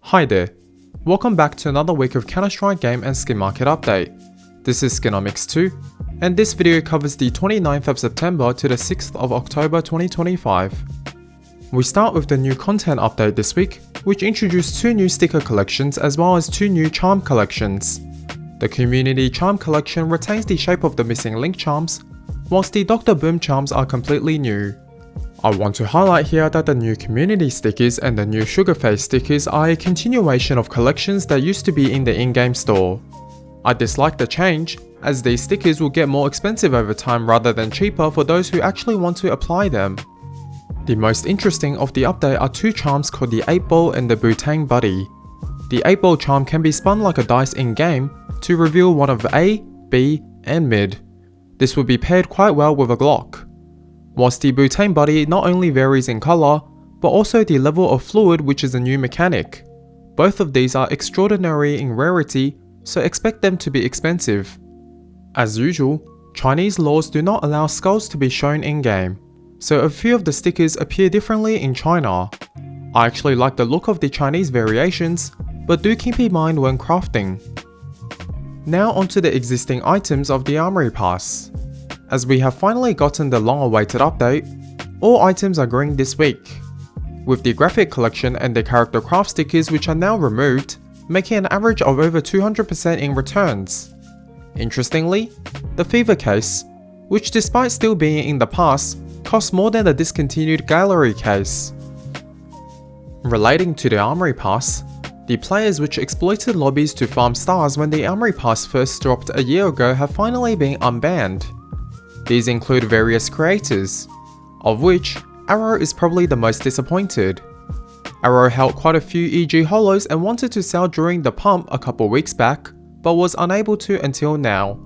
Hi there, welcome back to another week of Counter-Strike game and skin market update. This is Skinomics2, and this video covers the 29th of September to the 6th of October 2025. We start with the new content update this week, which introduced 2 new sticker collections as well as 2 new charm collections. The community charm collection retains the shape of the missing link charms, whilst the Dr. Boom charms are completely new. I want to highlight here that the new community stickers and the new sugar face stickers are a continuation of collections that used to be in the in-game store. I dislike the change, as these stickers will get more expensive over time rather than cheaper for those who actually want to apply them. The most interesting of the update are 2 charms called the 8-Ball and the Boomerang Buddy. The 8-Ball charm can be spun like a dice in-game to reveal one of A, B, and mid. This would be paired quite well with a Glock. Whilst the Boomerang Buddy not only varies in colour, but also the level of fluid, which is a new mechanic. Both of these are extraordinary in rarity, so expect them to be expensive. As usual, Chinese laws do not allow skulls to be shown in-game, so a few of the stickers appear differently in China. I actually like the look of the Chinese variations, but do keep in mind when crafting. Now onto the existing items of the Armory Pass. As we have finally gotten the long-awaited update, all items are green this week, with the graphic collection and the character craft stickers which are now removed, making an average of over 200% in returns. Interestingly, the Fever case, which despite still being in the past, costs more than the discontinued gallery case. Relating to the Armory Pass, the players which exploited lobbies to farm stars when the Armory Pass first dropped a year ago have finally been unbanned. These include various creators, of which Arrow is probably the most disappointed. Arrow held quite a few EG holos and wanted to sell during the pump a couple weeks back, but was unable to until now.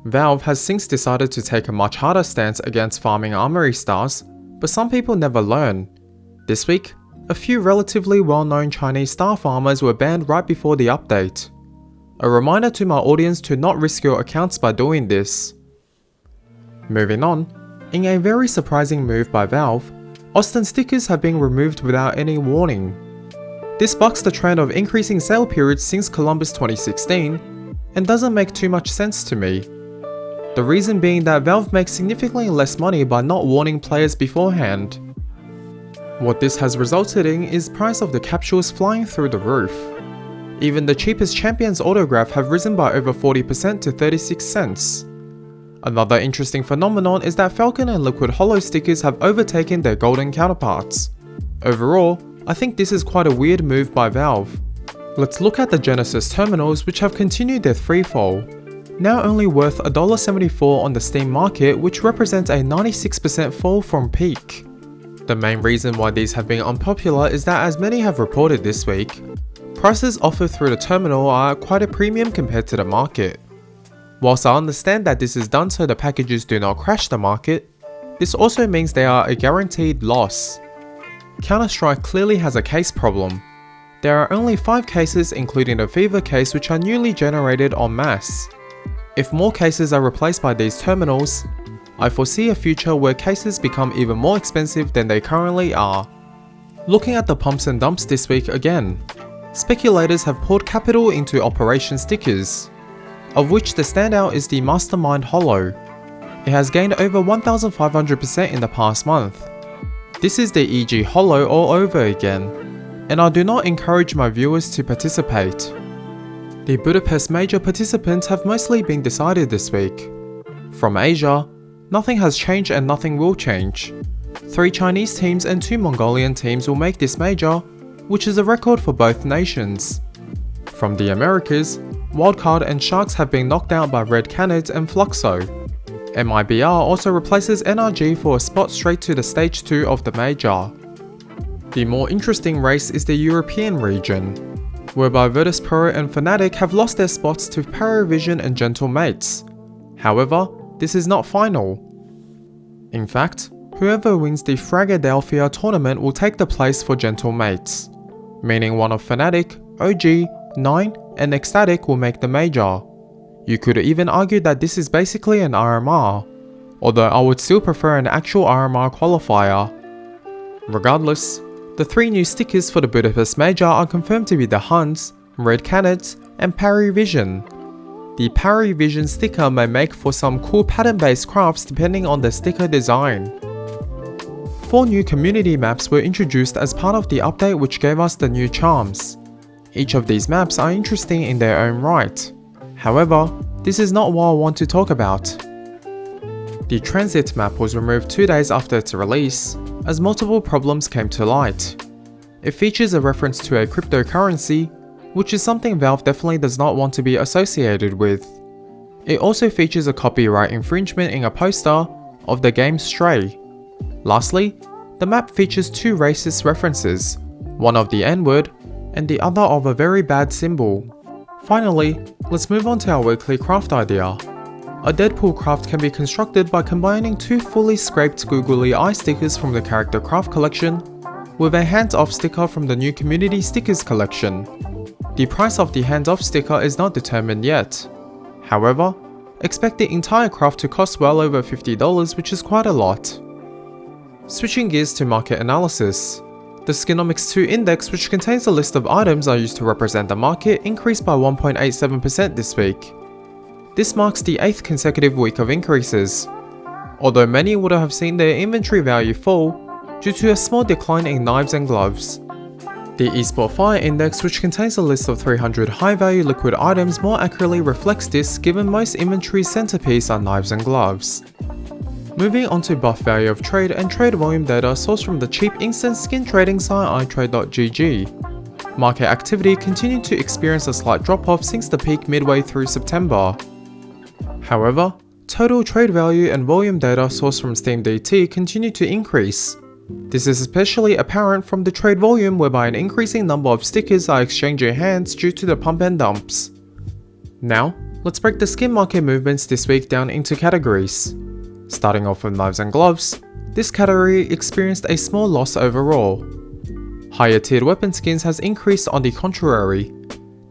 Valve has since decided to take a much harder stance against farming Armory stars, but some people never learn. This week, a few relatively well-known Chinese star farmers were banned right before the update. A reminder to my audience to not risk your accounts by doing this. Moving on, in a very surprising move by Valve, Austin stickers have been removed without any warning. This bucks the trend of increasing sale periods since Columbus 2016, and doesn't make too much sense to me. The reason being that Valve makes significantly less money by not warning players beforehand. What this has resulted in is price of the capsules flying through the roof. Even the cheapest Champions autograph have risen by over 40% to 36 cents. Another interesting phenomenon is that Falcon and Liquid Holo stickers have overtaken their golden counterparts. Overall, I think this is quite a weird move by Valve. Let's look at the Genesis terminals, which have continued their freefall. Now only worth $1.74 on the Steam market, which represents a 96% fall from peak. The main reason why these have been unpopular is that, as many have reported this week, prices offered through the terminal are at quite a premium compared to the market. Whilst I understand that this is done so the packages do not crash the market, this also means they are a guaranteed loss. Counter-Strike clearly has a case problem. There are only 5 cases, including the Fever case, which are newly generated en masse. If more cases are replaced by these terminals, I foresee a future where cases become even more expensive than they currently are. Looking at the pumps and dumps this week again, speculators have poured capital into Operation stickers, of which the standout is the Mastermind Holo. It has gained over 1,500% in the past month. This is the EG Holo all over again, and I do not encourage my viewers to participate. The Budapest Major participants have mostly been decided this week. From Asia, nothing has changed and nothing will change. 3 Chinese teams and 2 Mongolian teams will make this major, which is a record for both nations. From the Americas, Wildcard and Sharks have been knocked out by Red Canids and Fluxo. MIBR also replaces NRG for a spot straight to the stage 2 of the major. The more interesting race is the European region, whereby Virtus Pro and Fnatic have lost their spots to Paravision and Gentle Mates. However, this is not final. In fact, whoever wins the Fragadelphia tournament will take the place for Gentle Mates, meaning one of Fnatic, OG, 9 and Ecstatic will make the major. You could even argue that this is basically an RMR, although I would still prefer an actual RMR qualifier. Regardless, The 3 new stickers for the Budapest Major are confirmed to be the Huns, Red Cannons, and Parry Vision. The Parry Vision sticker may make for some cool pattern-based crafts depending on the sticker design. 4 new community maps were introduced as part of the update, which gave us the new charms. Each of these maps are interesting in their own right. However, this is not what I want to talk about. The Transit map was removed 2 days after its release, as multiple problems came to light. It features a reference to a cryptocurrency, which is something Valve definitely does not want to be associated with. It also features a copyright infringement in a poster of the game Stray. Lastly, the map features 2 racist references, one of the N-word and the other of a very bad symbol. Finally, let's move on to our weekly craft idea. A Deadpool craft can be constructed by combining 2 fully scraped googly eye stickers from the Character Craft collection with a hands-off sticker from the new Community Stickers collection. The price of the hands-off sticker is not determined yet. However, expect the entire craft to cost well over $50, which is quite a lot. Switching gears to market analysis. The Skinomics 2 index, which contains a list of items I used to represent the market, increased by 1.87% this week. This marks the 8th consecutive week of increases, although many would have seen their inventory value fall due to a small decline in knives and gloves. The eSport Fire Index, which contains a list of 300 high-value liquid items, more accurately reflects this, given most inventory's centerpiece are knives and gloves. Moving on to buff value of trade and trade volume data sourced from the cheap instant skin trading site iTrade.gg. Market activity continued to experience a slight drop-off since the peak midway through September. However, total trade value and volume data sourced from SteamDT continued to increase. This is especially apparent from the trade volume, whereby an increasing number of stickers are exchanging hands due to the pump and dumps. Now, let's break the skin market movements this week down into categories. Starting off with knives and gloves, this category experienced a small loss overall. Higher tiered weapon skins has increased on the contrary.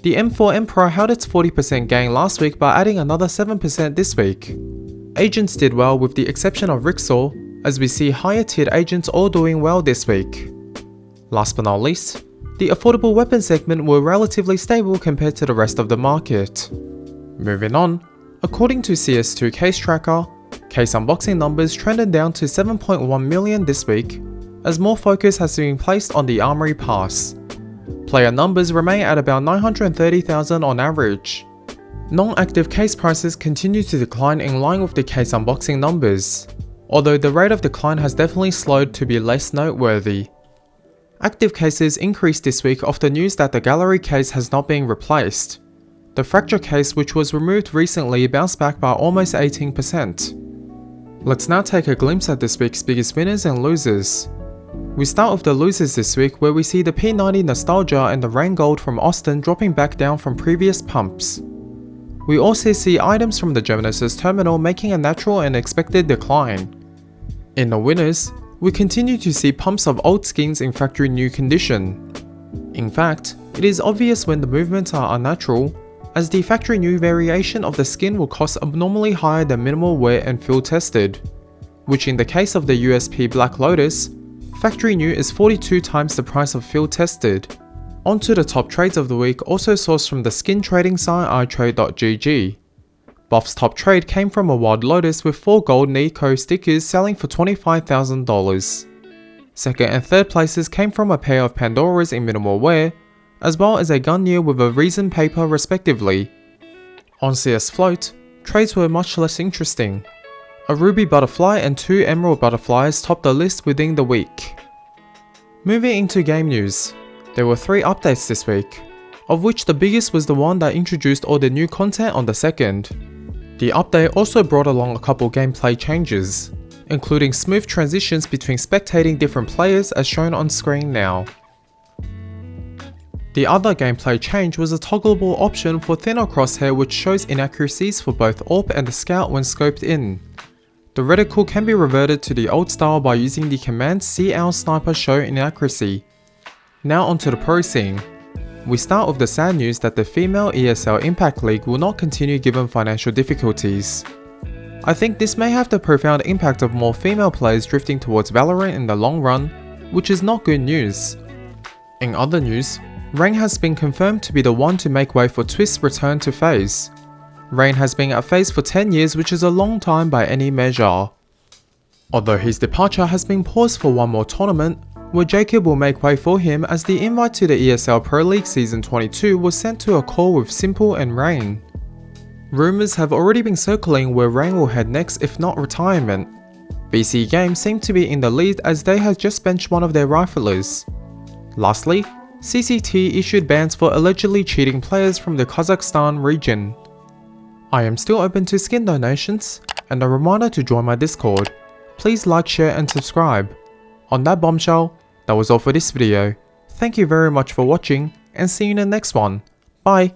The M4 Emperor held its 40% gain last week by adding another 7% this week. Agents did well with the exception of Rixor, as we see higher tiered agents all doing well this week. Last but not least, the affordable weapon segment were relatively stable compared to the rest of the market. Moving on, according to CS2 Case Tracker, case unboxing numbers trended down to 7.1 million this week, as more focus has been placed on the Armory Pass. Player numbers remain at about 930,000 on average. Non-active case prices continue to decline in line with the case unboxing numbers, although the rate of decline has definitely slowed to be less noteworthy. Active cases increased this week off the news that the gallery case has not been replaced. The fracture case, which was removed recently, bounced back by almost 18%. Let's now take a glimpse at this week's biggest winners and losers. We start with the losers this week, where we see the P90 Nostalgia and the Rain Gold from Austin dropping back down from previous pumps. We also see items from the Genesis terminal making a natural and expected decline. In the winners, we continue to see pumps of old skins in factory new condition. In fact, it is obvious when the movements are unnatural, as the factory new variation of the skin will cost abnormally higher than minimal wear and field tested, which in the case of the USP Black Lotus, factory new is 42 times the price of field tested. Onto the top trades of the week, also sourced from the skin trading site iTrade.gg. Buff's top trade came from a Wild Lotus with 4 gold Nikos stickers selling for $25,000. Second and third places came from a pair of Pandoras in minimal wear, as well as a Gunyear with a resin paper respectively. On CS Float, trades were much less interesting. A Ruby Butterfly and 2 Emerald Butterflies topped the list within the week. Moving into game news, there were 3 updates this week, of which the biggest was the one that introduced all the new content on the 2nd. The update also brought along a couple gameplay changes, including smooth transitions between spectating different players as shown on screen now. The other gameplay change was a toggleable option for thinner crosshair, which shows inaccuracies for both AWP and the Scout when scoped in. The reticle can be reverted to the old style by using the command CL Sniper Show Inaccuracy. Now onto the pro scene. We start with the sad news that the female ESL Impact League will not continue given financial difficulties. I think this may have the profound impact of more female players drifting towards Valorant in the long run, which is not good news. In other news, Rain has been confirmed to be the one to make way for Twist's return to Faze. Rain has been at Faze for 10 years, which is a long time by any measure. Although his departure has been paused for one more tournament, where Jacob will make way for him as the invite to the ESL Pro League Season 22 was sent to a call with Simple and Rain. Rumours have already been circling where Rain will head next if not retirement. BC Games seem to be in the lead as they have just benched one of their riflers. Lastly, CCT issued bans for allegedly cheating players from the Kazakhstan region. I am still open to skin donations, and a reminder to join my Discord. Please like, share and subscribe. On that bombshell, that was all for this video. Thank you very much for watching and see you in the next one. Bye!